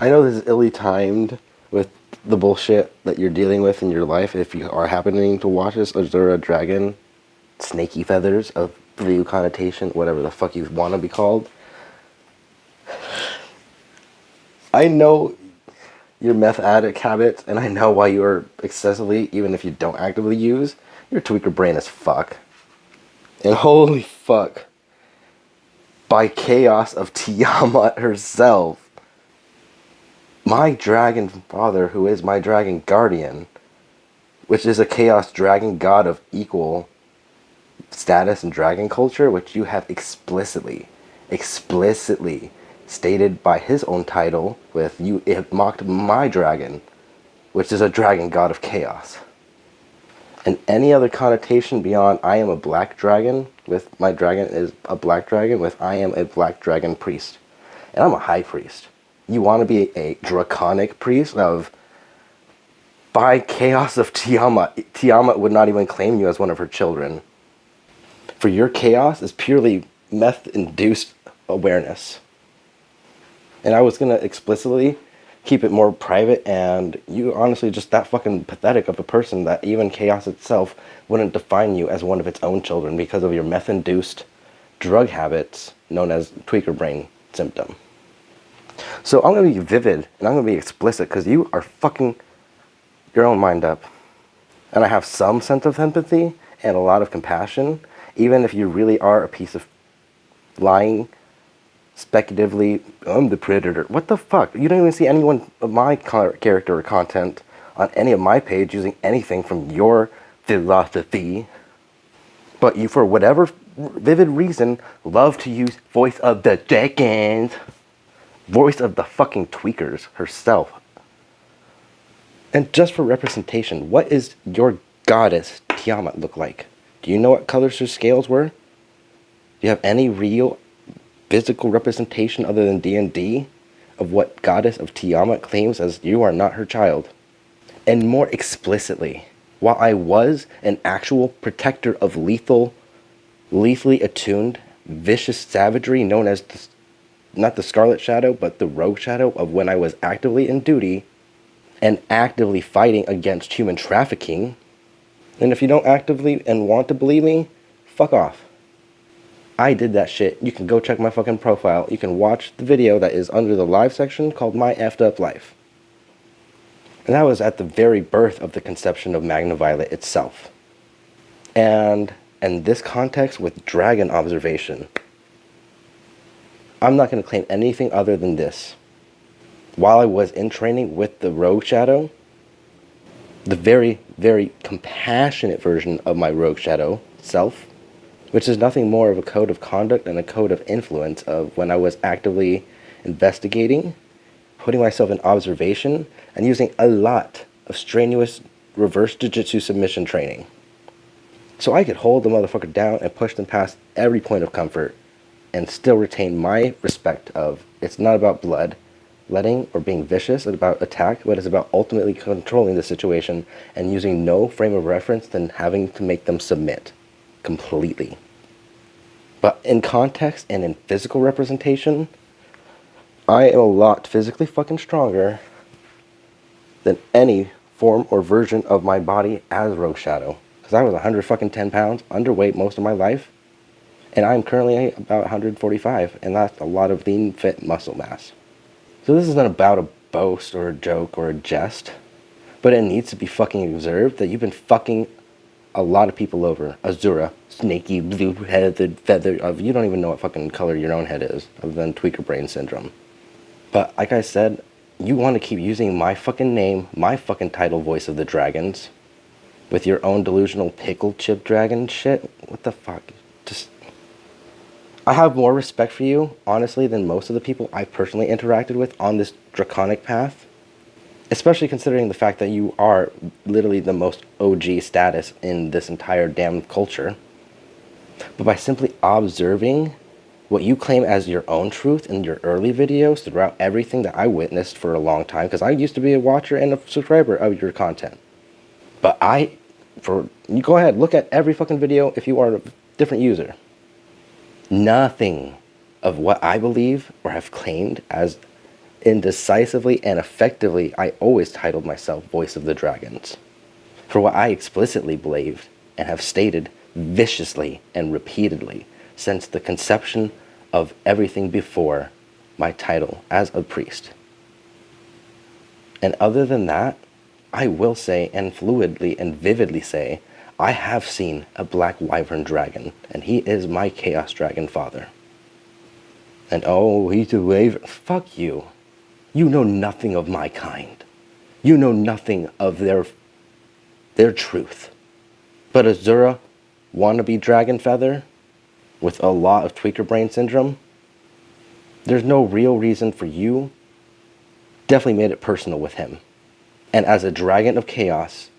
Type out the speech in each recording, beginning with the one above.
I know this is illy timed with the bullshit that you're dealing with in your life if you are happening to watch this Azura Dragon, snaky feathers of blue connotation, whatever the fuck you want to be called. I know your meth addict habits, and I know why you are excessively, even if you don't actively use, your tweaker brain as fuck. And holy fuck, by chaos of Tiamat herself, my dragon father, who is my dragon guardian, which is a chaos dragon god of equal status in dragon culture, which you have explicitly stated by his own title with you it mocked my dragon, which is a dragon god of chaos. And any other connotation beyond I am a black dragon with my dragon is a black dragon with I am a black dragon priest. And I'm a high priest. You want to be a draconic priest of by chaos of Tiamat. Tiamat would not even claim you as one of her children. For your chaos is purely meth-induced awareness. And I was going to explicitly keep it more private, and you honestly just that fucking pathetic of a person that even chaos itself wouldn't define you as one of its own children because of your meth-induced drug habits known as tweaker brain symptom. So I'm going to be vivid and I'm going to be explicit because you are fucking your own mind up. And I have some sense of empathy and a lot of compassion, even if you really are a piece of lying, speculatively, I'm the predator. What the fuck? You don't even see anyone of my character or content on any of my page using anything from your philosophy. But you, for whatever vivid reason, love to use voice of the dragons. Voice of the fucking tweakers herself. And just for representation, what is your goddess Tiamat look like? Do you know what colors her scales were? Do you have any real physical representation other than D&D of what goddess of Tiamat claims as you are not her child? And more explicitly, while I was an actual protector of lethally attuned, vicious savagery known as not the Scarlet Shadow, but the Rogue Shadow of when I was actively in duty and actively fighting against human trafficking. And if you don't actively and want to believe me, fuck off. I did that shit. You can go check my fucking profile. You can watch the video that is under the live section called My Effed Up Life. And that was at the very birth of the conception of Magna Violet itself. And in this context with dragon observation, I'm not going to claim anything other than this. While I was in training with the Rogue Shadow, the very, very compassionate version of my Rogue Shadow self, which is nothing more of a code of conduct and a code of influence of when I was actively investigating, putting myself in observation, and using a lot of strenuous reverse jiu-jitsu submission training. So I could hold the motherfucker down and push them past every point of comfort and still retain my respect of it's not about blood letting or being vicious, it's about attack, but it's about ultimately controlling the situation and using no frame of reference than having to make them submit completely. But in context and in physical representation, I am a lot physically fucking stronger than any form or version of my body as Rogue Shadow. Because I was 110 pounds, underweight most of my life, and I'm currently about 145, and that's a lot of lean, fit muscle mass. So this isn't about a boast or a joke or a jest, but it needs to be fucking observed that you've been fucking a lot of people over. Azura, snaky, blue-headed feather of, you don't even know what fucking color your own head is, other than tweaker brain syndrome. But like I said, you want to keep using my fucking name, my fucking title, Voice of the Dragons, with your own delusional pickle chip dragon shit. What the fuck? Just, I have more respect for you, honestly, than most of the people I personally interacted with on this draconic path. Especially considering the fact that you are literally the most OG status in this entire damn culture. But by simply observing what you claim as your own truth in your early videos throughout everything that I witnessed for a long time, because I used to be a watcher and a subscriber of your content. But you go ahead, look at every fucking video if you are a different user. Nothing of what I believe or have claimed as Indecisively and effectively, I always titled myself Voice of the Dragons, for what I explicitly believed and have stated viciously and repeatedly since the conception of everything before my title as a priest. And other than that, I will say and fluidly and vividly say, I have seen a black wyvern dragon, and he is my chaos dragon father. And oh, he's a wyvern. Fuck you. You know nothing of my kind. You know nothing of their truth. But Azura, wannabe Dragonfeather, with a lot of tweaker brain syndrome, there's no real reason for you. Definitely made it personal with him. And as a dragon of chaos,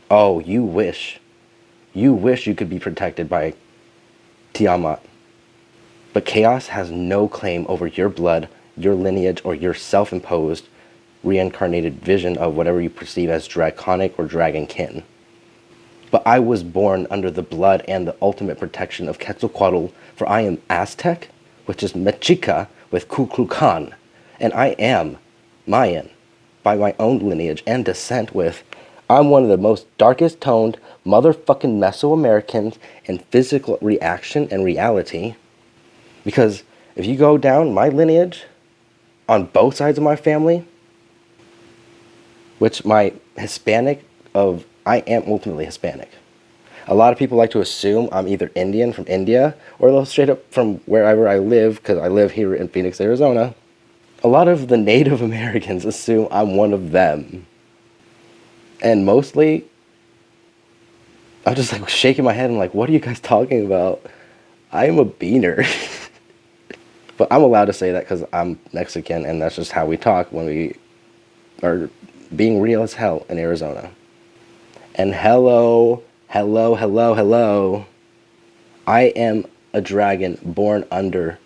oh, you wish you could be protected by Tiamat. But chaos has no claim over your blood, your lineage, or your self-imposed, reincarnated vision of whatever you perceive as draconic or dragon kin. But I was born under the blood and the ultimate protection of Quetzalcoatl, for I am Aztec, which is Mexica with Kukulkan, and I am Mayan by my own lineage and descent with, I'm one of the most darkest toned motherfucking Mesoamericans in physical reaction and reality. Because if you go down my lineage, on both sides of my family, which my Hispanic of, I am ultimately Hispanic. A lot of people like to assume I'm either Indian from India, or they'll straight up from wherever I live, because I live here in Phoenix, Arizona. A lot of the Native Americans assume I'm one of them. And mostly, I'm just like shaking my head and like, what are you guys talking about? I'm a beaner. But I'm allowed to say that because I'm Mexican, and that's just how we talk when we are being real as hell in Arizona. And hello, I am a dragon born under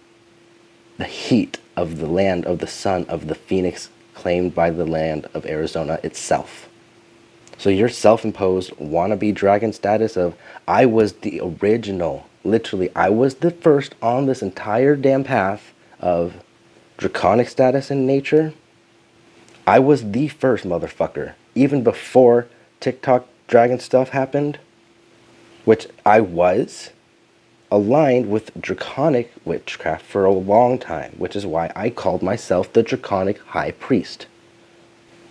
the heat of the land of the sun of the phoenix claimed by the land of Arizona itself. So your self-imposed wannabe dragon status of, I was the original, literally, I was the first on this entire damn path of draconic status in nature. I was the first motherfucker, even before TikTok dragon stuff happened, which I was aligned with draconic witchcraft for a long time, which is why I called myself the Draconic High Priest.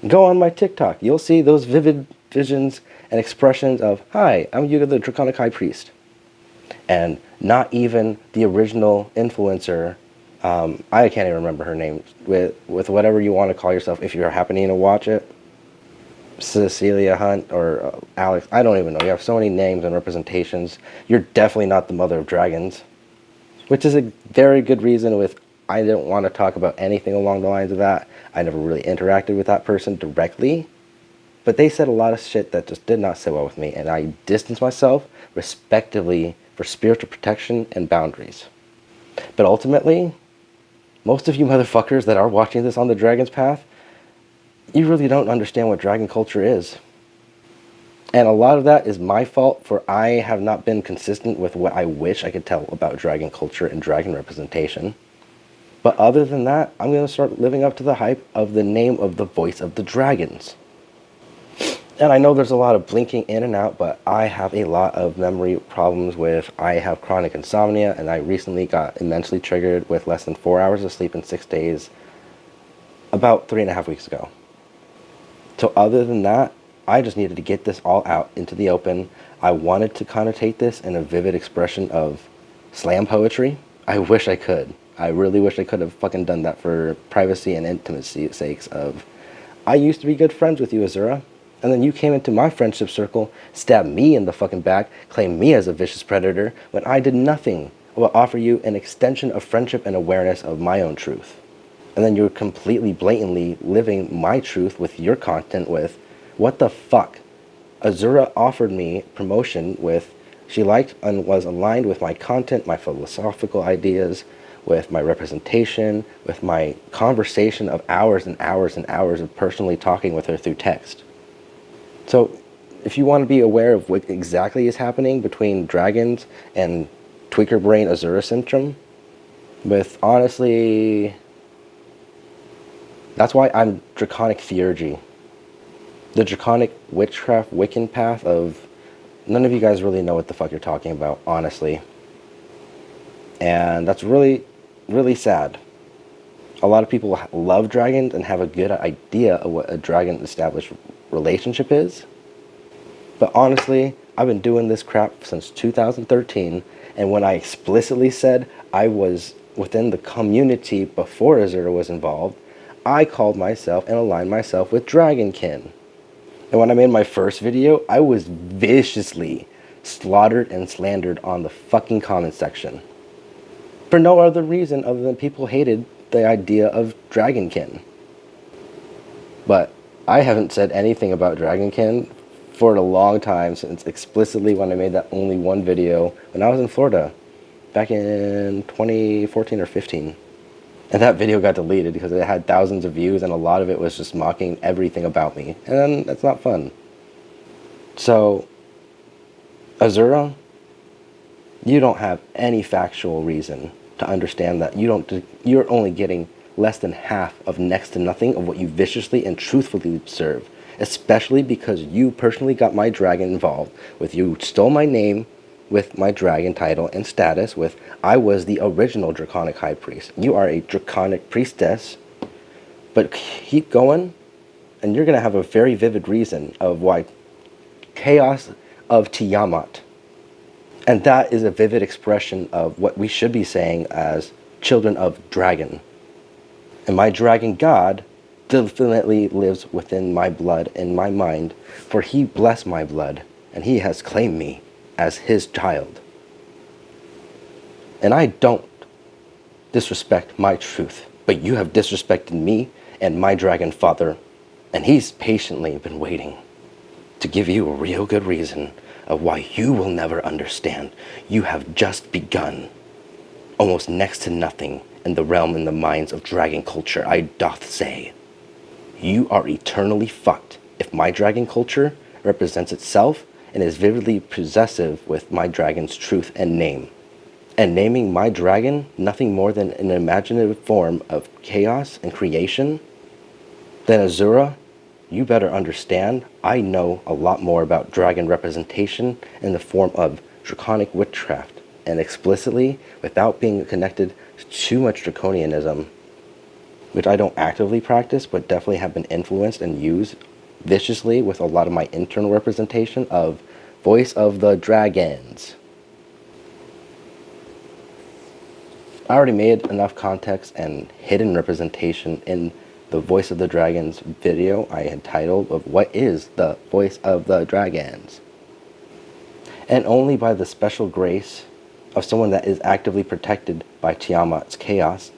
Go on my TikTok, you'll see those vivid visions and expressions of, hi, I'm Yuga the Draconic High Priest. And not even the original influencer, I can't even remember her name, with whatever you want to call yourself if you're happening to watch it. Cecilia Hunt or Alex, I don't even know. You have so many names and representations. You're definitely not the mother of dragons. Which is a very good reason with, I didn't want to talk about anything along the lines of that. I never really interacted with that person directly. But they said a lot of shit that just did not sit well with me, and I distanced myself respectively for spiritual protection and boundaries. But ultimately, most of you motherfuckers that are watching this on the Dragon's Path, you really don't understand what dragon culture is. And a lot of that is my fault, for I have not been consistent with what I wish I could tell about dragon culture and dragon representation. But other than that, I'm going to start living up to the hype of the name of the Voice of the Dragons. And I know there's a lot of blinking in and out, but I have a lot of memory problems with, I have chronic insomnia, and I recently got immensely triggered with less than 4 hours of sleep in 6 days, about 3.5 weeks ago. So other than that, I just needed to get this all out into the open. I wanted to connotate this in a vivid expression of slam poetry. I wish I could. I really wish I could have fucking done that for privacy and intimacy sakes of, I used to be good friends with you, Azura. And then you came into my friendship circle, stabbed me in the fucking back, claimed me as a vicious predator, when I did nothing but offer you an extension of friendship and awareness of my own truth. And then you're completely blatantly living my truth with your content with, what the fuck? Azura offered me promotion with, she liked and was aligned with my content, my philosophical ideas, with my representation, with my conversation of hours and hours and hours of personally talking with her through text. So if you want to be aware of what exactly is happening between dragons and tweaker brain Azura syndrome, with honestly, That's why I'm Draconic Theurgy. The Draconic Witchcraft Wiccan path of... None of you guys really know what the fuck you're talking about, honestly. And that's really, really sad. A lot of people love dragons and have a good idea of what a dragon-established relationship is. But honestly, I've been doing this crap since 2013, and when I explicitly said I was within the community before Azura was involved, I called myself and aligned myself with Dragonkin. And when I made my first video, I was viciously slaughtered and slandered on the fucking comment section. For no other reason other than people hated the idea of Dragonkin. But I haven't said anything about Dragonkin for a long time, since explicitly when I made that only one video when I was in Florida back in 2014 or 15. And that video got deleted because it had thousands of views and a lot of it was just mocking everything about me. And that's not fun. So, Azura, you don't have any factual reason to understand that you're only getting less than half of next to nothing of what you viciously and truthfully observe. Especially because you personally got my dragon involved with you stole my name with my dragon title and status with I was the original Draconic High Priest. You are a Draconic Priestess, but keep going and you're going to have a very vivid reason of why Chaos of Tiamat. And that is a vivid expression of what we should be saying as children of dragon. And my dragon god definitely lives within my blood and my mind, for he blessed my blood, and he has claimed me as his child. And I don't disrespect my truth, but you have disrespected me and my dragon father, and he's patiently been waiting to give you a real good reason of why you will never understand. You have just begun, almost next to nothing in the realm and the minds of dragon culture, I doth say. You are eternally fucked if my dragon culture represents itself and is vividly possessive with my dragon's truth and name. And naming my dragon nothing more than an imaginative form of chaos and creation, then Azura, you better understand I know a lot more about dragon representation in the form of draconic witchcraft, and explicitly without being connected to too much draconianism, which I don't actively practice, but definitely have been influenced and used viciously with a lot of my internal representation of Voice of the Dragons. I already made enough context and hidden representation in the Voice of the Dragons video I had titled of What is the Voice of the Dragons? And only by the special grace of someone that is actively protected by Tiamat's chaos,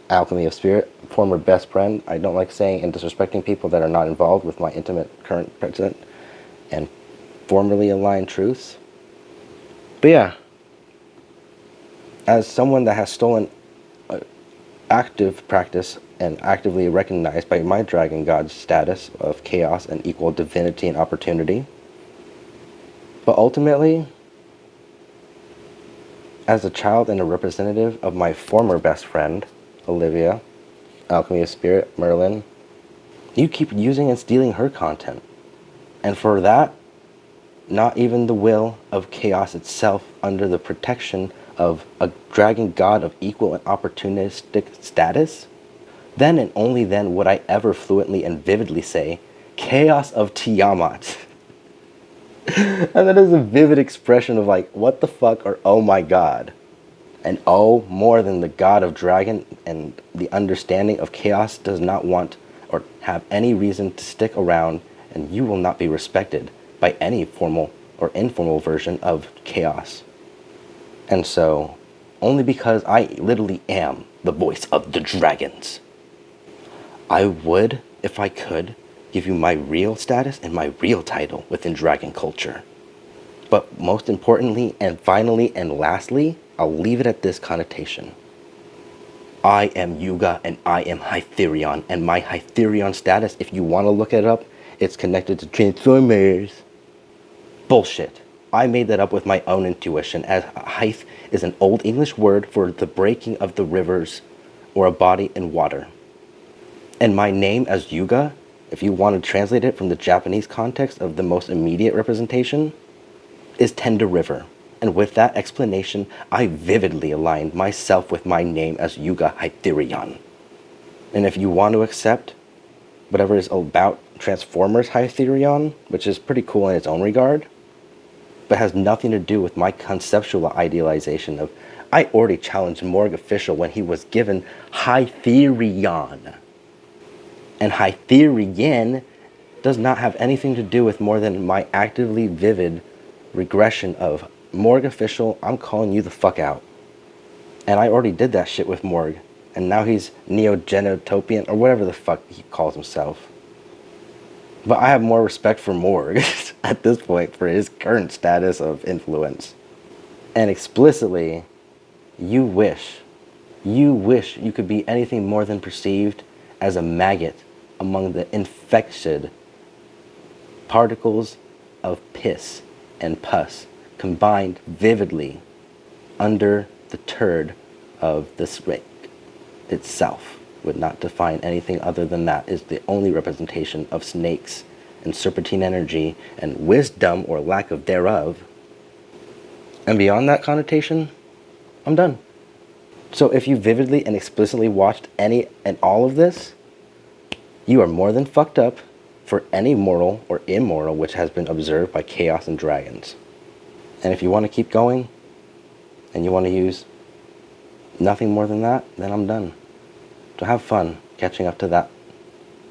alchemy of spirit, former best friend. I don't like saying and disrespecting people that are not involved with my intimate current present and formerly aligned truths. But yeah, as someone that has stolen active practice and actively recognized by my dragon god's status of chaos and equal divinity and opportunity, but ultimately, as a child and a representative of my former best friend, Olivia, Alchemy of Spirit, Merlin, you keep using and stealing her content. And for that, not even the will of chaos itself under the protection of a dragon god of equal and opportunistic status, then and only then would I ever fluently and vividly say, Chaos of Tiamat. And that is a vivid expression of like, what the fuck, or oh my god. And oh, more than the god of dragon and the understanding of chaos does not want or have any reason to stick around, and you will not be respected by any formal or informal version of chaos. And so, only because I literally am the voice of the dragons, I would, if I could, give you my real status and my real title within dragon culture. But most importantly, and finally, and lastly, I'll leave it at this connotation. I am Yuga and I am Hytherion, and my Hytherion status, if you want to look it up, it's connected to Transformers. Bullshit. I made that up with my own intuition, as Hyth is an old English word for the breaking of the rivers or a body in water. And my name as Yuga, if you want to translate it from the Japanese context of the most immediate representation, is Tender River. And with that explanation, I vividly aligned myself with my name as Yuga Hytherion. And if you want to accept whatever is about Transformers Hytherion, which is pretty cool in its own regard, but has nothing to do with my conceptual idealization of, I already challenged Morg Official when he was given Hytherion. And Hytherion does not have anything to do with more than my actively vivid regression of Morg Official, I'm calling you the fuck out. And I already did that shit with Morg. And now he's Neo-Genotopian, or whatever the fuck he calls himself. But I have more respect for Morg at this point for his current status of influence. And explicitly, you wish you could be anything more than perceived as a maggot among the infected particles of piss and pus combined vividly under the turd of the snake itself. Would not define anything other than that is the only representation of snakes and serpentine energy and wisdom or lack of thereof. And beyond that connotation, I'm done. So if you vividly and explicitly watched any and all of this, you are more than fucked up for any mortal or immoral which has been observed by chaos and dragons. And if you want to keep going, and you want to use nothing more than that, then I'm done. So have fun catching up to that